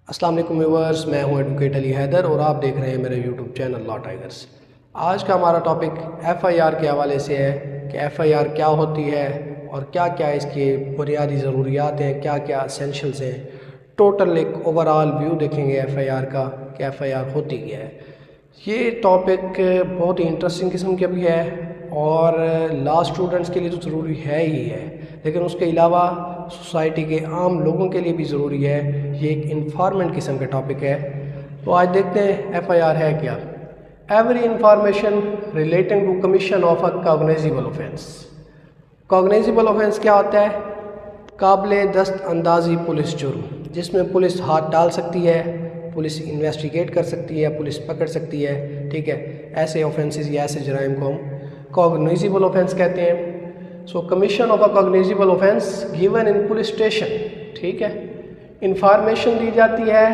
अस्सलाम वालेकुम व्यूअर्स, मैं हूं एडवोकेट अली हैदर और आप देख रहे हैं मेरे यूट्यूब चैनल लॉ टाइगर्स। आज का हमारा टॉपिक एफआईआर के हवाले से है कि एफआईआर क्या होती है और क्या क्या इसकी बुनियादी ज़रूरियात हैं, क्या क्या एसेंशियल्स हैं। टोटल एक ओवरऑल व्यू देखेंगे एफआईआर का कि एफआईआर होती क्या है। ये टॉपिक बहुत ही इंटरेस्टिंग किस्म का भी है और लॉ स्टूडेंट्स के लिए तो ज़रूरी है ही है, लेकिन उसके अलावा सोसाइटी के आम लोगों के लिए भी ज़रूरी है। ये एक इंफॉर्मेंट किस्म का टॉपिक है। तो आज देखते हैं एफआईआर है क्या। Every information relating to commission of a cognizable offence. Cognizable offence क्या होता है? काबिल दस्त अंदाजी पुलिस जुर्म, जिसमें पुलिस हाथ डाल सकती है, पुलिस इन्वेस्टिगेट कर सकती है, पुलिस पकड़ सकती है। ठीक है, ऐसे ऑफेंसेस या ऐसे जराइम को हम कॉग्निजेबल ऑफेंस कहते हैं। सो commission of a cognizable offence given in police station. ठीक है, इंफॉर्मेशन दी जाती है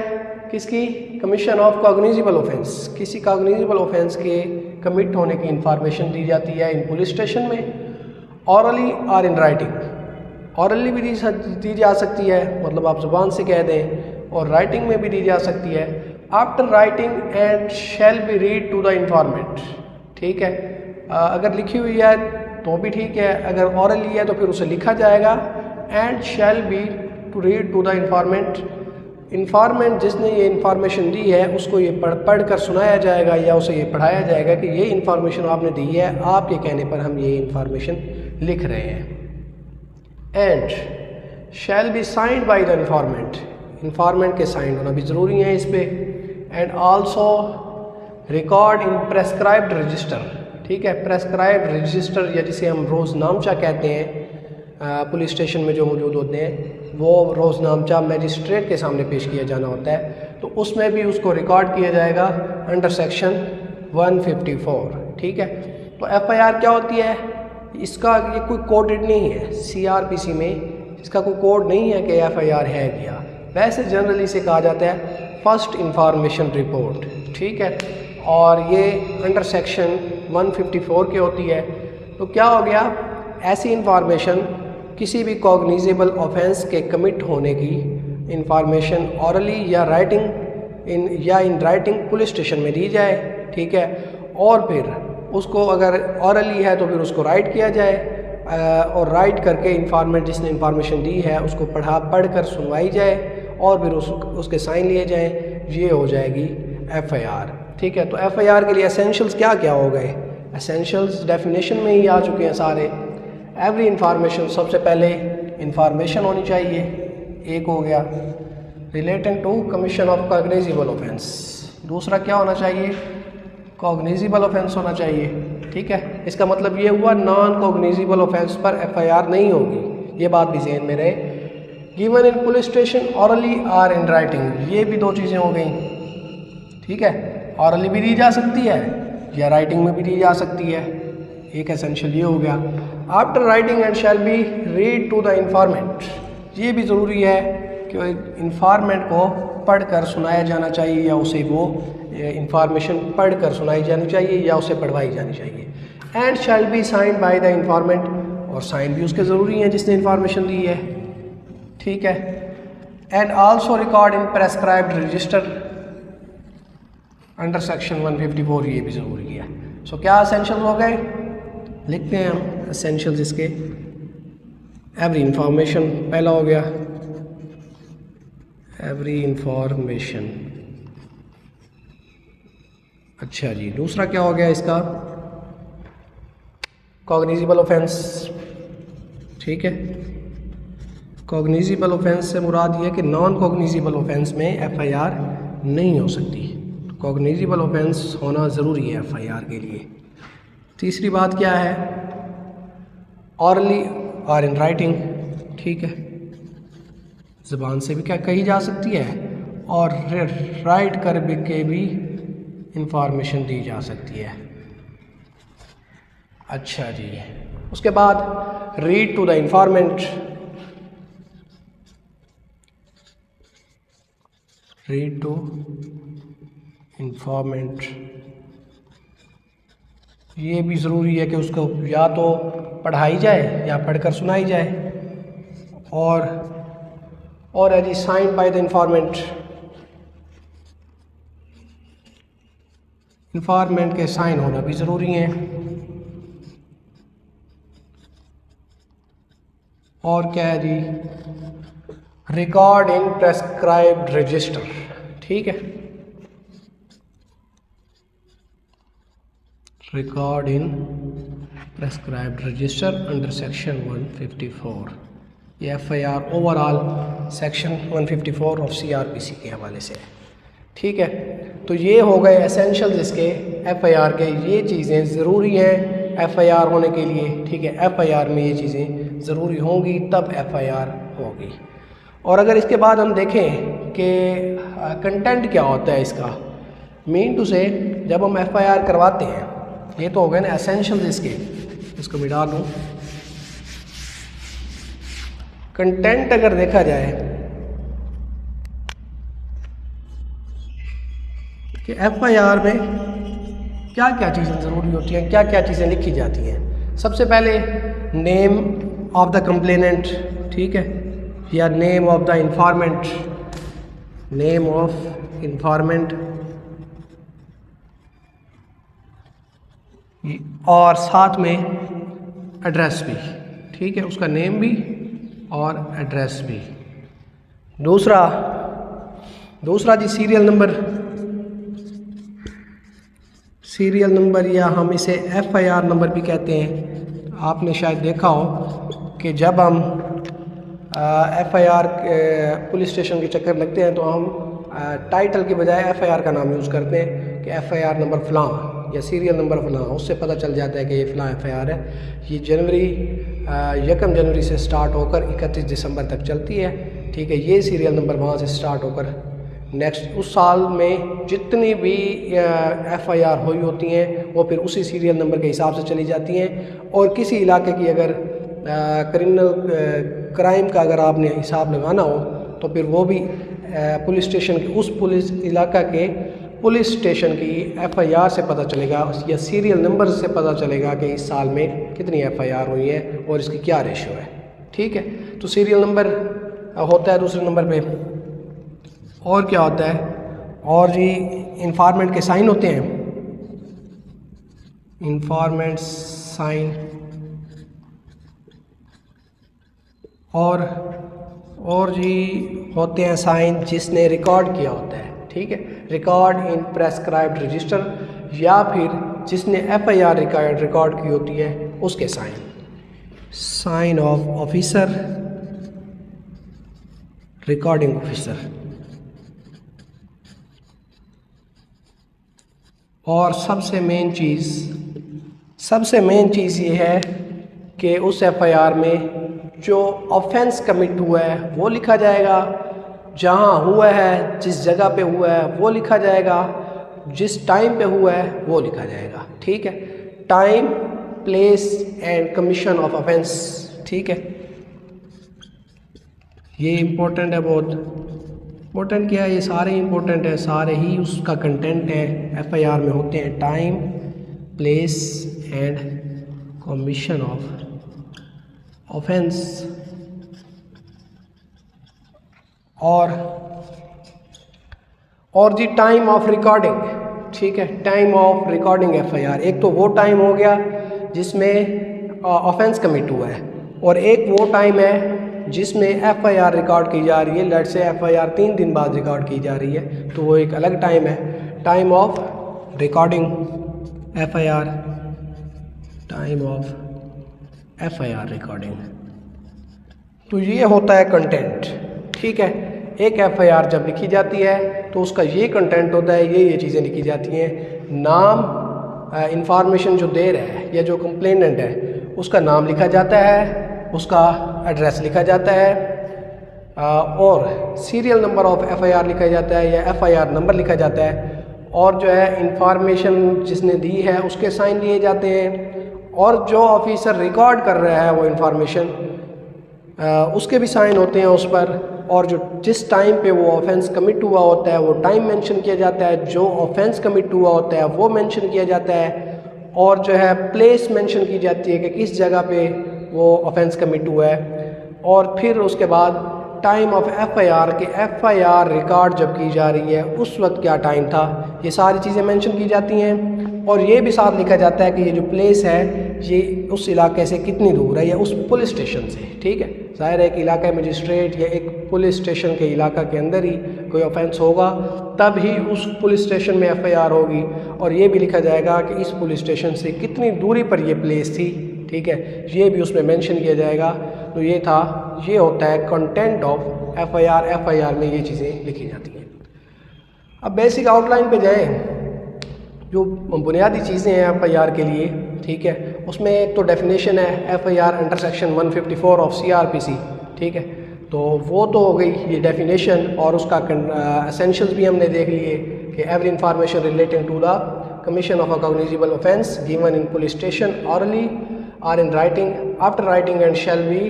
किसकी? कमीशन ऑफ कॉग्निजेबल ऑफेंस, किसी कॉग्निजेबल ऑफेंस के कमिट होने की इंफॉर्मेशन दी जाती है इन पुलिस स्टेशन में। ऑरली और इन राइटिंग। ऑरली भी दी जा सकती है, मतलब आप ज़ुबान से कह दें, और राइटिंग में भी दी जा सकती है। After writing and shall be read to the informant. ठीक है, अगर लिखी हुई है तो भी ठीक है, अगर ऑरली है तो फिर उसे लिखा जाएगा। And shall be to read to the informant. Informant जिसने ये इंफॉर्मेशन दी है उसको ये पढ़ कर सुनाया जाएगा या उसे ये पढ़ाया जाएगा कि ये इंफॉर्मेशन आपने दी है, आपके कहने पर हम ये इंफॉर्मेशन लिख रहे हैं। And shall be signed by the informant. Informant के साइन होना भी ज़रूरी है इस पर। And also record in prescribed register. ठीक है, प्रेस्क्राइब्ड रजिस्टर या जिसे हम रोज़नामचा कहते हैं, पुलिस स्टेशन में जो मौजूद होते हैं, वो रोज़नामचा मजिस्ट्रेट के सामने पेश किया जाना होता है, तो उसमें भी उसको रिकॉर्ड किया जाएगा अंडर सेक्शन 154। ठीक है, तो एफआईआर क्या होती है? इसका ये कोई कोडेड नहीं है, सीआरपीसी में इसका कोई कोड नहीं है कि एफआईआर है क्या। वैसे जनरली से कहा जाता है फर्स्ट इंफॉर्मेशन रिपोर्ट। ठीक है, और ये अंडर सेक्शन 154 की होती है। तो क्या हो गया? ऐसी इंफॉर्मेशन किसी भी कॉग्निजेबल ऑफेंस के कमिट होने की इंफॉर्मेशन ऑरली या writing in writing police station में दी जाए। ठीक है, और फिर उसको अगर ऑरली है तो फिर उसको राइट किया जाए, और राइट करके इंफॉर्मेंट जिसने इंफॉर्मेशन दी है उसको पढ़ कर सुनवाई जाए और फिर उसके साइन लिए जाएँ। ये हो जाएगी एफआईआर। ठीक है, तो एफआईआर के लिए एसेंशियल्स क्या क्या हो गए? एसेंशियल्स डेफिनेशन में ही आ चुके हैं सारे। एवरी इंफॉर्मेशन, सबसे पहले इंफॉर्मेशन होनी चाहिए, एक हो गया। Relating to commission of cognizable offence, दूसरा क्या होना चाहिए? कॉग्निजेबल ऑफेंस होना चाहिए। ठीक है, इसका मतलब ये हुआ नॉन कॉग्निजेबल ऑफेंस पर एफआईआर नहीं होगी, ये बात भी ज़हन में रहे। Given in police station hourly और इन राइटिंग, ये भी दो चीज़ें हो गई। ठीक है, ऑरली भी दी जा सकती है या राइटिंग में भी दी जा सकती है, एक एसेंशियल ये हो गया। After writing and shall be read to the informant, ये भी ज़रूरी है कि इंफॉर्मेंट को पढ़ कर सुनाया जाना चाहिए या उसे वो इंफॉर्मेशन पढ़ कर सुनाई जानी चाहिए या उसे पढ़वाई जानी चाहिए। And shall be signed by the इंफॉर्मेंट, और साइन भी उसके ज़रूरी हैं जिसने इंफॉर्मेशन दी है। ठीक है, and also record in prescribed register under section 154, ये भी ज़रूरी है। सो क्या एसेंशियल्स हो गए? लिखते हैं हम एसेंशियल्स इसके। एवरी इंफॉर्मेशन पहला हो गया, एवरी इंफॉर्मेशन। अच्छा जी, दूसरा क्या हो गया इसका? Cognizable offence. ठीक है, कॉग्निजेबल ऑफेंस से मुराद ये है कि नॉन कॉग्निजेबल ऑफेंस में एफआईआर नहीं हो सकती। कॉग्निजेबल ऑफेंस होना ज़रूरी है एफआईआर के लिए। तीसरी बात क्या है? ऑरली और इन राइटिंग। ठीक है, ज़बान से भी क्या कही जा सकती है और राइट कर के भी इंफॉर्मेशन दी जा सकती है। अच्छा जी, उसके बाद read to the informant. Read to informant, ये भी ज़रूरी है कि उसको या तो पढ़ाई जाए या पढ़कर सुनाई जाए। और है जी signed by the informant. Informant के साइन होना भी ज़रूरी है। और क्या है जी, रिकॉर्ड इन प्रेस्क्राइब्ड रजिस्टर, ठीक है, record in prescribed register under section 154। ये FIR overall section 154 of CRPC के हवाले से है, ठीक है। तो ये हो गए एसेंशियल्स इसके FIR के, ये चीज़ें ज़रूरी हैं FIR होने के लिए, ठीक है। FIR में ये चीज़ें ज़रूरी होंगी तब FIR होगी। और अगर इसके बाद हम देखें कि कंटेंट क्या होता है इसका, मीन टू से जब हम FIR करवाते हैं, ये तो हो गए ना एसेंशियल्स इसके, इसको मिटा दूँ। कंटेंट अगर देखा जाए कि FIR में क्या क्या चीज़ें ज़रूरी होती हैं, क्या क्या चीज़ें लिखी जाती हैं। सबसे पहले नेम ऑफ द कंप्लेनेंट, ठीक है, या name of the इंफॉर्मेंट, name of इंफॉर्मेंट, और साथ में एड्रेस भी, ठीक है, उसका नेम भी और एड्रेस भी। दूसरा जी सीरियल नंबर या हम इसे FIR नंबर भी कहते हैं। आपने शायद देखा हो कि जब हम FIR पुलिस स्टेशन के चक्कर लगते हैं तो हम टाइटल के बजाय FIR का नाम यूज़ करते हैं कि FIR नंबर फ़लाँ या सीरियल नंबर फ़लाँ, उससे पता चल जाता है कि ये फ़लाँ FIR है। ये 1 जनवरी से स्टार्ट होकर 31 दिसंबर तक चलती है, ठीक है। ये सीरियल नंबर वहाँ से स्टार्ट होकर नेक्स्ट उस साल में जितनी भी FIR हुई होती हैं वो फिर उसी सीरियल नंबर के हिसाब से चली जाती हैं। और किसी इलाके की अगर क्रिमिनल क्राइम का अगर आपने हिसाब लगाना हो तो फिर वो भी पुलिस स्टेशन के उस पुलिस इलाका के पुलिस स्टेशन की FIR से पता चलेगा या सीरियल नंबर से पता चलेगा कि इस साल में कितनी FIR हुई है और इसकी क्या रेशियो है, ठीक है। तो सीरियल नंबर होता है दूसरे नंबर पे। और क्या होता है, और जी इंफॉर्मेंट के साइन होते हैं, इंफॉर्मेंट साइन, और जी होते हैं साइन जिसने रिकॉर्ड किया होता है, ठीक है, रिकॉर्ड इन प्रेस्क्राइब्ड रजिस्टर, या फिर जिसने FIR रिकॉर्ड की होती है उसके sign, sign of officer, recording officer. और सबसे मेन चीज़ ये है कि उस FIR में जो ऑफेंस कमिट हुआ है वो लिखा जाएगा, जहाँ हुआ है, जिस जगह पे हुआ है वो लिखा जाएगा, जिस टाइम पे हुआ है वो लिखा जाएगा, ठीक है। Time, place and commission of offence, ठीक है। ये इम्पोर्टेंट है, बहुत इम्पोर्टेंट। क्या है, ये सारे इम्पोर्टेंट है, सारे ही उसका कंटेंट है FIR में होते हैं। Time, place and commission of offence. और जी टाइम ऑफ रिकॉर्डिंग, ठीक है, टाइम ऑफ रिकॉर्डिंग FIR। एक तो वो टाइम हो गया जिसमें ऑफेंस कमिट हुआ है, और एक वो टाइम है जिसमें FIR रिकॉर्ड की जा रही है। लेट से FIR 3 दिन बाद रिकॉर्ड की जा रही है तो वो एक अलग टाइम है, time of recording FIR, time of FIR recording. तो ये होता है कंटेंट, ठीक है। एक FIR जब लिखी जाती है तो उसका ये कंटेंट होता है, ये चीज़ें लिखी जाती हैं। नाम, इंफॉर्मेशन जो दे रहा है या जो कंप्लेनेंट है उसका नाम लिखा जाता है, उसका एड्रेस लिखा जाता है, और सीरियल नंबर ऑफ FIR लिखा जाता है या FIR नंबर लिखा जाता है, और जो है इंफॉर्मेशन जिसने दी है उसके साइन लिए जाते हैं, और जो ऑफिसर रिकॉर्ड कर रहा है वो इंफॉर्मेशन उसके भी साइन होते हैं उस पर, और जो जिस टाइम पे वो ऑफेंस कमिट हुआ होता है वो टाइम मेंशन किया जाता है, जो ऑफेंस कमिट हुआ होता है वो मेंशन किया जाता है, और जो है प्लेस मेंशन की जाती है कि किस जगह पे वो ऑफेंस कमिट हुआ है। और फिर उसके बाद टाइम ऑफ एफआईआर के एफआईआर रिकॉर्ड जब की जा रही है उस वक्त क्या टाइम था, ये सारी चीज़ें मेंशन की जाती हैं। और ये भी साथ लिखा जाता है कि ये जो प्लेस है ये उस इलाके से कितनी दूर है या उस पुलिस स्टेशन से। ठीक है, ज़ाहिर है कि इलाका मजिस्ट्रेट या एक पुलिस स्टेशन के इलाका के अंदर ही कोई ऑफेंस होगा तब ही उस पुलिस स्टेशन में एफआईआर होगी। और ये भी लिखा जाएगा कि इस पुलिस स्टेशन से कितनी दूरी पर ये प्लेस थी। ठीक है, ये भी उसमें मेंशन किया जाएगा। तो ये होता है कंटेंट ऑफ एफआईआर। एफआईआर में ये चीज़ें लिखी जाती हैं। अब बेसिक आउटलाइन पे जाएं, जो बुनियादी चीज़ें हैं एफआईआर के लिए। ठीक है, उसमें एक तो डेफिनेशन है FIR under section 154 of CrPC. ठीक है, तो वो तो हो गई ये डेफिनेशन, और उसका एसेंशियल्स भी हमने देख लिए कि every information relating to the commission of a cognizable offence given in police station orally or in writing after writing and shall be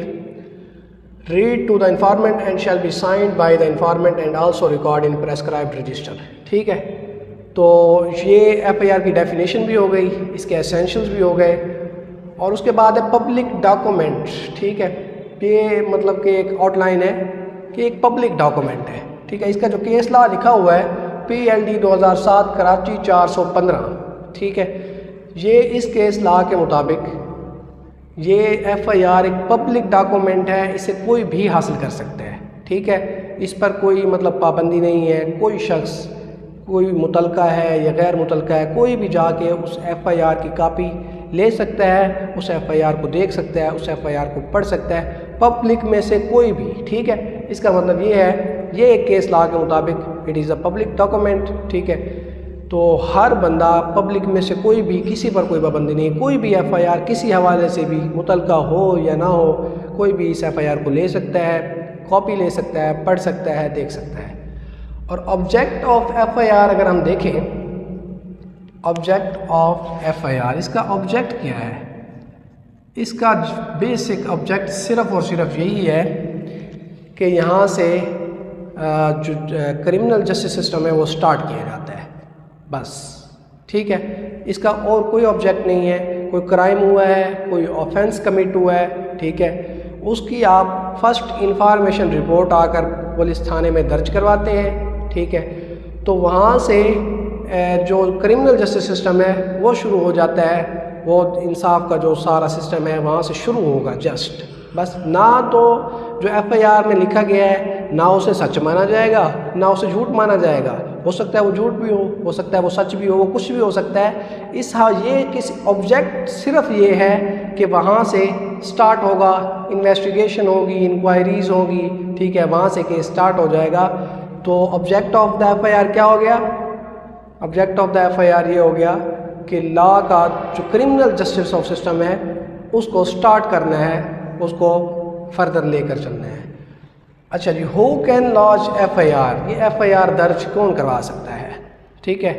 read to the informant and shall be signed by the informant and also record in prescribed register। ठीक है, तो ये FIR की definition भी हो गई, इसके essentials भी हो गए। और उसके बाद है पब्लिक डॉक्यूमेंट। ठीक है, ये मतलब कि एक आउटलाइन है कि एक पब्लिक डॉक्यूमेंट है। ठीक है, इसका जो केस लॉ लिखा हुआ है PLD 2007 कराची 415। ठीक है, ये इस केस लॉ के मुताबिक ये एफआईआर एक पब्लिक डॉक्यूमेंट है, इसे कोई भी हासिल कर सकता है। ठीक है, इस पर कोई मतलब पाबंदी नहीं है। कोई शख्स, कोई मुतलका है या गैर मुतलका है, कोई भी जाके उस एफआईआर की कापी ले सकता है, उस एफआईआर को देख सकता है, उस एफआईआर को पढ़ सकता है, पब्लिक में से कोई भी। ठीक है, इसका मतलब ये है, ये एक केस लॉ के मुताबिक it is a public document. ठीक है, तो हर बंदा पब्लिक में से कोई भी, किसी पर कोई पाबंदी नहीं, कोई भी एफआईआर किसी हवाले से भी मुतलका हो या ना हो, कोई भी इस एफआईआर को ले सकता है, कॉपी ले सकता है, पढ़ सकता है, देख सकता है। और ऑब्जेक्ट ऑफ एफआईआर अगर हम देखें, ऑब्जेक्ट ऑफ एफआईआर, इसका ऑब्जेक्ट क्या है? इसका बेसिक ऑब्जेक्ट सिर्फ़ और सिर्फ यही है कि यहाँ से जो क्रिमिनल जस्टिस सिस्टम है वो स्टार्ट किया जाता है, बस। ठीक है, इसका और कोई ऑब्जेक्ट नहीं है। कोई क्राइम हुआ है, कोई ऑफेंस कमिट हुआ है, ठीक है, उसकी आप फर्स्ट इंफॉर्मेशन रिपोर्ट आकर पुलिस थाने में दर्ज करवाते हैं। ठीक है, तो वहाँ से जो क्रिमिनल जस्टिस सिस्टम है वो शुरू हो जाता है, वो इंसाफ का जो सारा सिस्टम है वहाँ से शुरू होगा जस्ट, बस। ना तो जो एफआईआर में लिखा गया है ना उसे सच माना जाएगा, ना उसे झूठ माना जाएगा। हो सकता है वो झूठ भी हो सकता है वो सच भी हो, वो कुछ भी हो सकता है। ये किसी ऑब्जेक्ट सिर्फ ये है कि वहाँ से स्टार्ट होगा, इन्वेस्टिगेशन होगी, इंक्वायरीज होगी, ठीक है, वहाँ से केस स्टार्ट हो जाएगा। तो ऑब्जेक्ट ऑफ द एफआईआर क्या हो गया? ऑब्जेक्ट ऑफ द एफआईआर ये हो गया कि लॉ का जो क्रिमिनल जस्टिस ऑफ सिस्टम है उसको स्टार्ट करना है, उसको फर्दर लेकर चलना है। अच्छा जी, हु कैन लॉन्च एफआईआर? ये एफआईआर दर्ज कौन करवा सकता है? ठीक है,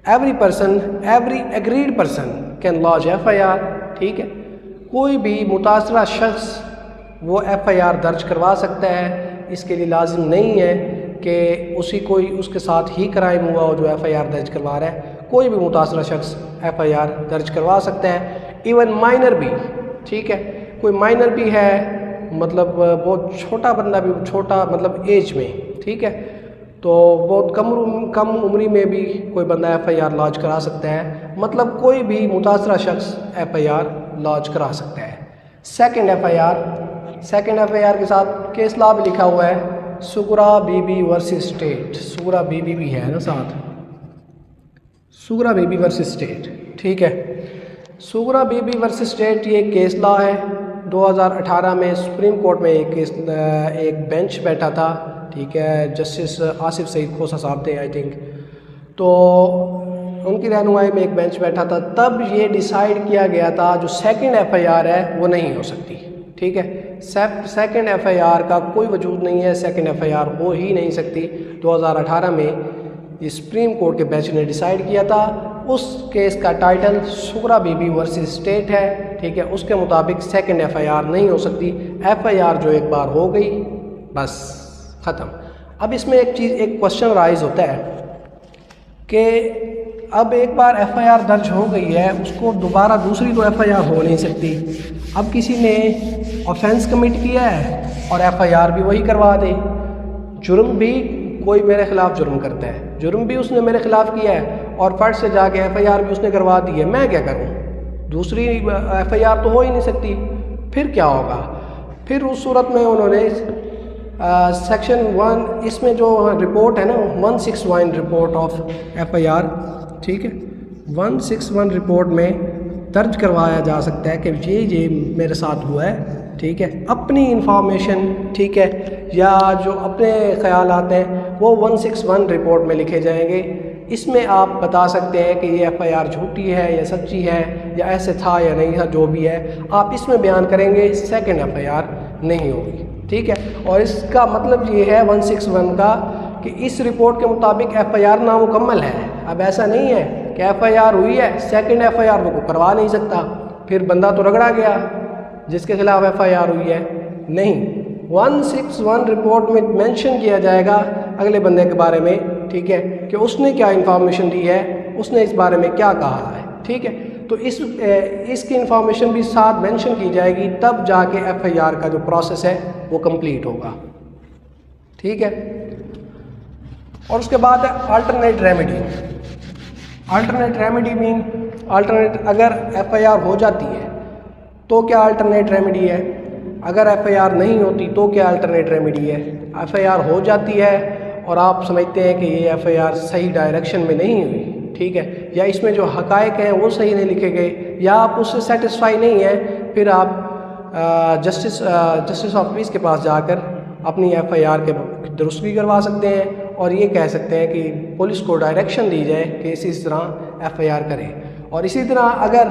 every person, every agreed person can launch FIR. ठीक है, कोई भी मुतासरा शख्स वो एफआईआर दर्ज करवा सकता है। इसके लिए लाजिम नहीं है कि उसके साथ ही क्राइम हुआ हो जो एफआईआर दर्ज करवा रहा है। कोई भी मुतासरा शख्स एफआईआर दर्ज करवा सकता है, इवन माइनर भी। ठीक है, कोई माइनर भी है, मतलब बहुत छोटा बंदा भी, छोटा मतलब एज में, ठीक है, तो बहुत कम उम्री में भी कोई बंदा एफआईआर लॉन्च करा सकता है। मतलब कोई भी मुतासरा शख्स एफआईआर लॉन्च करा सकता है। सेकंड एफआईआर के साथ केस लॉ भी लिखा हुआ है, सुगरा बीबी वर्सेस स्टेट। सुगरा बीबी भी है ना साथ, सुगरा बीबी वर्सेस स्टेट। ठीक है, सुगरा बीबी वर्सेस स्टेट ये केस लॉ है। 2018 में सुप्रीम कोर्ट में एक बेंच बैठा था, ठीक है, जस्टिस आसिफ सईद खोसा साहब थे आई थिंक, तो उनकी रहनुमाई में एक बेंच बैठा था। तब ये डिसाइड किया गया था जो सेकंड एफआईआर है वो नहीं हो सकती। ठीक है, सेकंड एफआईआर का कोई वजूद नहीं है, सेकंड एफआईआर हो ही नहीं सकती। 2018 में ये सुप्रीम कोर्ट के बेंच ने डिसाइड किया था। उस केस का टाइटल सुगरा बीबी वर्सेस स्टेट है। ठीक है, उसके मुताबिक सेकंड एफआईआर नहीं हो सकती। एफआईआर जो एक बार हो गई बस ख़त्म। अब इसमें एक क्वेश्चन राइज होता है कि अब एक बार एफआईआर दर्ज हो गई है, उसको दोबारा दूसरी तो एफआईआर हो नहीं सकती। अब किसी ने ऑफेंस कमिट किया है और एफआईआर भी वही करवा दे। जुर्म भी कोई मेरे ख़िलाफ़ जुर्म करता है, जुर्म भी उसने मेरे ख़िलाफ़ किया है और फट से जाके एफआईआर भी उसने करवा दी है, मैं क्या करूं? दूसरी एफआईआर तो हो ही नहीं सकती। फिर क्या होगा? फिर उस सूरत में उन्होंने सेक्शन 1 इसमें जो रिपोर्ट है ना 161 रिपोर्ट ऑफ एफआईआर, ठीक है, 161 रिपोर्ट में दर्ज करवाया जा सकता है कि ये मेरे साथ हुआ है, ठीक है, अपनी इंफॉर्मेशन, ठीक है, या जो अपने ख्याल आते हैं वो 161 रिपोर्ट में लिखे जाएंगे। इसमें आप बता सकते हैं कि ये एफआईआर झूठी है या सच्ची है या ऐसे था या नहीं था, जो भी है आप इसमें बयान करेंगे। सेकंड एफआईआर नहीं होगी, ठीक है। और इसका मतलब ये है 161 का कि इस रिपोर्ट के मुताबिक एफआईआर नामुकम्मल है। अब ऐसा नहीं है कि एफआईआर हुई है, सेकंड एफआईआर वो करवा नहीं सकता, फिर बंदा तो रगड़ा गया जिसके खिलाफ एफआईआर हुई है। नहीं, 161 रिपोर्ट में मेंशन किया जाएगा अगले बंदे के बारे में, ठीक है, कि उसने क्या इंफॉर्मेशन दी है, उसने इस बारे में क्या कहा है, ठीक है। तो इसकी इंफॉर्मेशन भी साथ मेंशन की जाएगी, तब जाके एफआईआर का जो प्रोसेस है वो कंप्लीट होगा, ठीक है। और उसके बाद है alternate remedy. Alternate remedy mean alternate, अगर एफआईआर हो जाती है तो क्या अल्टरनेट रेमेडी है, अगर एफआईआर नहीं होती तो क्या अल्टरनेट रेमेडी है। एफआईआर हो जाती है और आप समझते हैं कि ये एफआईआर सही डायरेक्शन में नहीं हुई, ठीक है, या इसमें जो हकायक हैं वो सही नहीं लिखे गए, या आप उससे सेटिस्फाई नहीं हैं, फिर आप जस्टिस ऑफ पीस के पास जाकर अपनी एफआईआर के दुरुस्तगी करवा सकते हैं और ये कह सकते हैं कि पुलिस को डायरेक्शन दी जाए कि इसी तरह एफआईआर करें। और इसी तरह अगर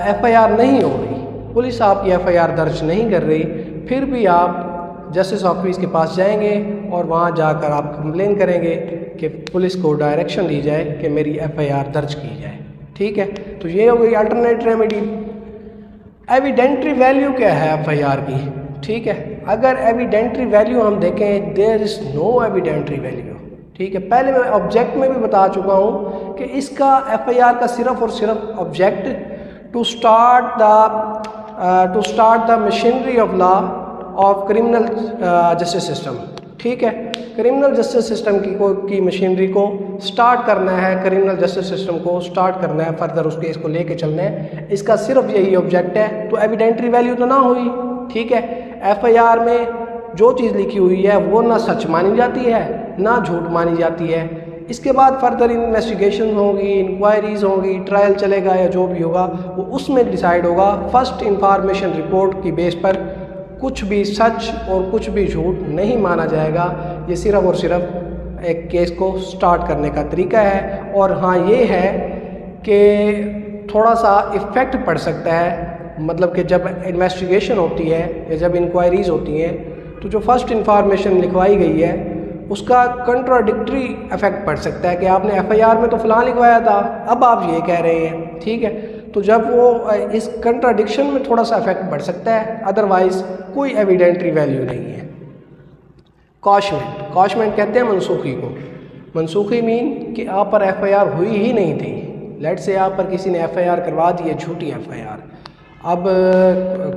एफआईआर नहीं हो रही, पुलिस आपकी एफआईआर दर्ज नहीं कर रही, फिर भी आप जस्टिस ऑफ पीस के पास जाएंगे और वहाँ जाकर आप कंप्लेन करेंगे कि पुलिस को डायरेक्शन दी जाए कि मेरी एफआईआर दर्ज की जाए, ठीक है। तो ये हो गई अल्टरनेट रेमेडी। एविडेंट्री वैल्यू क्या है एफआईआर की, ठीक है। अगर एविडेंट्री वैल्यू हम देखें, there is no evidentiary value, ठीक है। पहले मैं ऑब्जेक्ट में भी बता चुका हूँ कि इसका एफआईआर का सिर्फ और सिर्फ object to start the machinery of law of criminal justice system, ठीक है। क्रिमिनल जस्टिस सिस्टम की मशीनरी को स्टार्ट करना है, क्रिमिनल जस्टिस सिस्टम को स्टार्ट करना है, फर्दर उस केस को लेके चलना है, इसका सिर्फ यही ऑब्जेक्ट है। तो एविडेंट्री वैल्यू तो ना हुई, ठीक है। एफआईआर में जो चीज़ लिखी हुई है वो ना सच मानी जाती है ना झूठ मानी जाती है। इसके बाद फर्दर इन्वेस्टिगेशन होगी, इंक्वायरीज होगी, ट्रायल चलेगा या जो भी होगा वो उसमें डिसाइड होगा। फर्स्ट इंफॉर्मेशन रिपोर्ट की बेस पर कुछ भी सच और कुछ भी झूठ नहीं माना जाएगा। ये सिर्फ और सिर्फ एक केस को स्टार्ट करने का तरीका है। और हाँ, ये है कि थोड़ा सा इफ़ेक्ट पड़ सकता है, मतलब कि जब इन्वेस्टिगेशन होती है या जब इंक्वायरीज होती हैं तो जो फर्स्ट इंफॉर्मेशन लिखवाई गई है उसका कंट्राडिक्टरी इफेक्ट पड़ सकता है कि आपने एफआईआर में तो फ़लाँ लिखवाया था, अब आप ये कह रहे हैं, ठीक है। तो जब वो इस कंट्राडिक्शन में थोड़ा सा इफेक्ट पड़ सकता है, अदरवाइज़ कोई एविडेंट्री वैल्यू नहीं है। कॉशमेंट, कॉशमेंट कहते हैं मनसूखी को। मनसूखी मीन कि आप पर एफआईआर हुई ही नहीं थी। लेट से आप पर किसी ने एफआईआर करवा दी है, झूठी एफआईआर। अब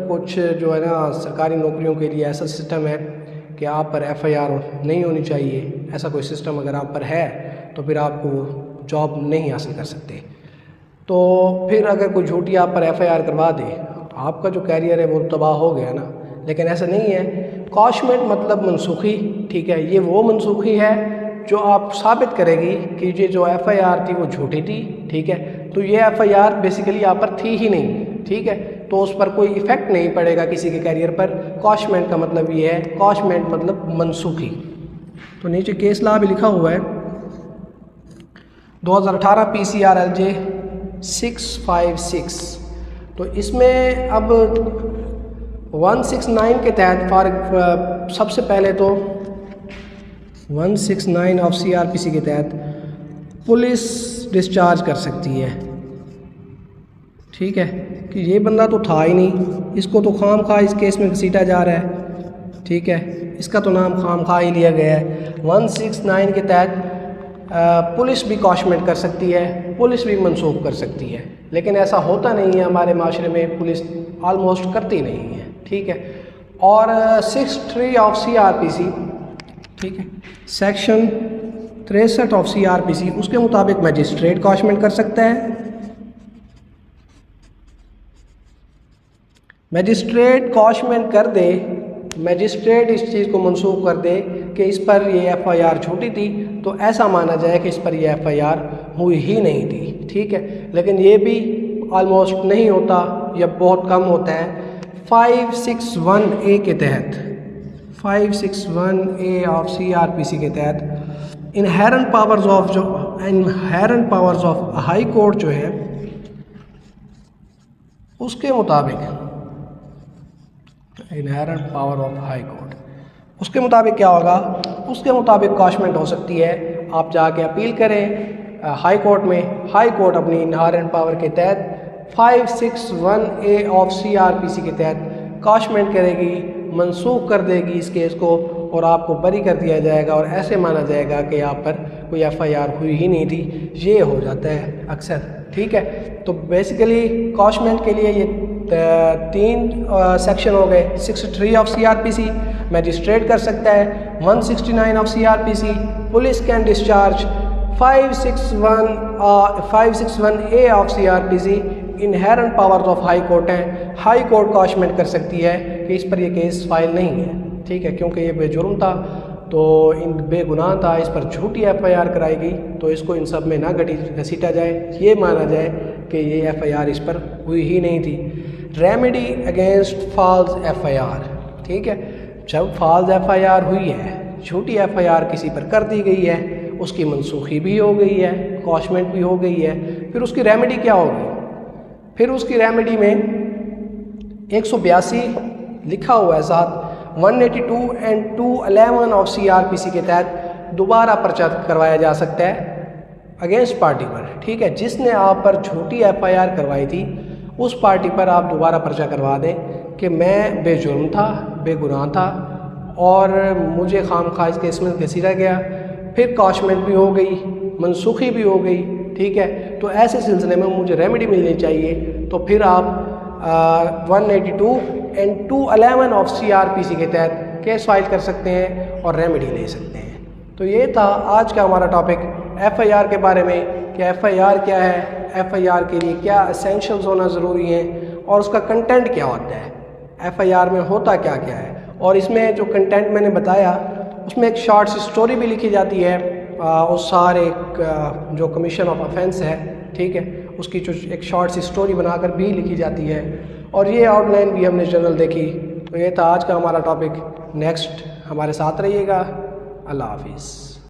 कुछ जो है ना सरकारी नौकरियों के लिए ऐसा सिस्टम है कि आप पर एफआईआर नहीं होनी चाहिए। ऐसा कोई सिस्टम अगर आप पर है तो फिर आपको जॉब नहीं हासिल कर सकते। तो फिर अगर कोई झूठी आप पर एफआईआर करवा दे तो आपका जो कैरियर है वो तबाह हो गया ना। लेकिन ऐसा नहीं है। कॉशमेंट मतलब मनसूखी, ठीक है। ये वो मनसूखी है जो आप साबित करेगी कि ये जो एफआईआर थी वो झूठी थी, ठीक है। तो ये एफआईआर बेसिकली यहाँ पर थी ही नहीं, ठीक है। तो उस पर कोई इफ़ेक्ट नहीं पड़ेगा किसी के कैरियर पर। कॉशमेंट का मतलब ये है, कॉशमेंट मतलब मनसूखी। तो नीचे केस लॉ भी लिखा हुआ है 2018 PCRLJ 656। तो इसमें अब 169 के तहत सबसे पहले तो 169 ऑफ CRPC के तहत पुलिस डिस्चार्ज कर सकती है, ठीक है, कि ये बंदा तो था ही नहीं, इसको तो खाम खा इस केस में घसीटा जा रहा है, ठीक है, इसका तो नाम खाम खा ही लिया गया है। 169 के तहत पुलिस भी कॉशमेंट कर सकती है, पुलिस भी मनसूख कर सकती है, लेकिन ऐसा होता नहीं है हमारे माशरे में, पुलिस आलमोस्ट करती नहीं है, ठीक है। और 63 ऑफ CRPC, ठीक है, सेक्शन 63 ऑफ CRPC उसके मुताबिक मजिस्ट्रेट कॉशमेंट कर सकता है। मजिस्ट्रेट कॉशमेंट कर दे, मजिस्ट्रेट इस चीज़ को मनसूख कर दे कि इस पर ये FIR झूठी थी, तो ऐसा माना जाए कि इस पर ये FIR हुई ही नहीं थी, ठीक है। लेकिन ये भी ऑलमोस्ट नहीं होता या बहुत कम होता है। 561A के तहत, 561A ऑफ CRPC के तहत inherent powers of high court जो है उसके मुताबिक, inherent power of high court, उसके मुताबिक क्या होगा, उसके मुताबिक कॉशमेंट हो सकती है। आप जाके अपील करें हाई कोर्ट में, हाई कोर्ट अपनी इनहेरेंट पावर के तहत 561A ऑफ CRPC के तहत कॉशमेंट करेगी, मनसूख कर देगी इस केस को और आपको बरी कर दिया जाएगा और ऐसे माना जाएगा कि यहाँ पर कोई FIR हुई ही नहीं थी। ये हो जाता है अक्सर, ठीक है। तो बेसिकली कॉशमेंट के लिए ये 3 सेक्शन हो गए। 63 ऑफ CRPC मजिस्ट्रेट कर सकता है, 169 of CRPC police can discharge, 561A of CRPC inherent powers of high court है, हाई कोर्ट कॉशमेंट कर सकती है कि इस पर यह केस फाइल नहीं है, ठीक है, क्योंकि ये बेजुर्म था, तो इन बेगुनाह था, इस पर झूठी FIR कराई गई, तो इसको इन सब में ना घसीटा जाए, ये माना जाए कि ये FIR इस पर हुई ही नहीं थी। रेमेडी अगेंस्ट फॉल्स FIR, ठीक है, जब फॉल्स FIR हुई है, झूठी FIR किसी पर कर दी गई है, उसकी मनसूखी भी हो गई है, कॉशमेंट भी हो गई है, फिर उसकी रेमेडी क्या होगी? फिर उसकी रेमेडी में 182 लिखा हुआ है साथ, 182 एंड 211 ऑफ CRPC के तहत दोबारा पर्चा करवाया जा सकता है अगेंस्ट पार्टी पर, ठीक है। जिसने आप पर झूठी FIR करवाई थी उस पार्टी पर आप दोबारा पर्चा करवा दें कि मैं बेजुर्म था, बेगुनाह था और मुझे खामखा इस केस में घसीटा गया, फिर कॉशमेंट भी हो गई, मनसूखी भी हो गई, ठीक है। तो ऐसे सिलसिले में मुझे रेमेडी मिलनी चाहिए, तो फिर आप 182 एंड 211 ऑफ CRPC के तहत केस फाइल कर सकते हैं और रेमेडी ले सकते हैं। तो ये था आज का हमारा टॉपिक FIR के बारे में कि FIR क्या है, FIR के लिए क्या एसेंशियल्स होना ज़रूरी है और उसका कंटेंट क्या होता है, FIR में होता क्या क्या है। और इसमें जो कंटेंट मैंने बताया उसमें एक शॉर्ट सी स्टोरी भी लिखी जाती है, उस सारे जो कमीशन ऑफ ऑफेंस है, ठीक है, उसकी जो एक शॉर्ट सी स्टोरी बनाकर भी लिखी जाती है, और ये आउटलाइन भी हमने जनरल देखी। तो ये था आज का हमारा टॉपिक। नेक्स्ट हमारे साथ रहिएगा। अल्लाह हाफिज़।